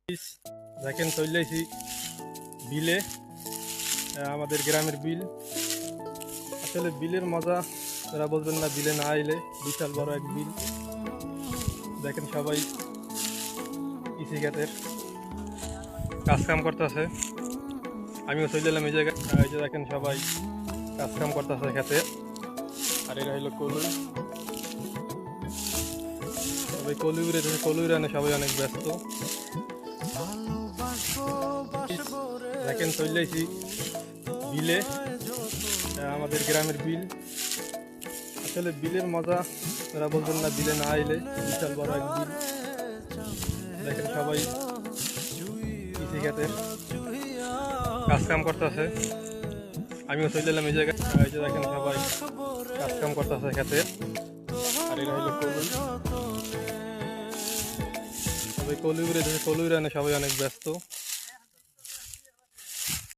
দেখেন চলে যাইছি বিলে, আমাদের গ্রামের বিল। আসলে বিলের মজা যারা বলবেন না বিলে না আইলে, বিশাল বড় এক বিল। দেখেন সবাই কৃষিখাতের কাজ কাম করতেছে, আমিও চলে এলাম এই জায়গায়। এই যে দেখেন সবাই কাজ কাম করতেছে খেতে। আর এরা হইলো কলুই, সবাই কলুই উড়ে কলুই রানে সবাই অনেক ব্যস্ত। দেখেন চলে যাইছি বিলে, আমাদের গ্রামের বিল। আসলে বিলের মজা যারা বলবেন না বিলে না আইলে, বিশাল বড় এক বিল। দেখেন সবাই কৃষিখাতের কাজ কাম করতেছে, আমিও চলে এলাম এই জায়গায়। এই যে দেখেন সবাই কাজ কাম করতেছে খেতে। আর এরা হইলো কলুই, সবাই কলুই উড়ে কলুই রানে সবাই অনেক ব্যস্ত।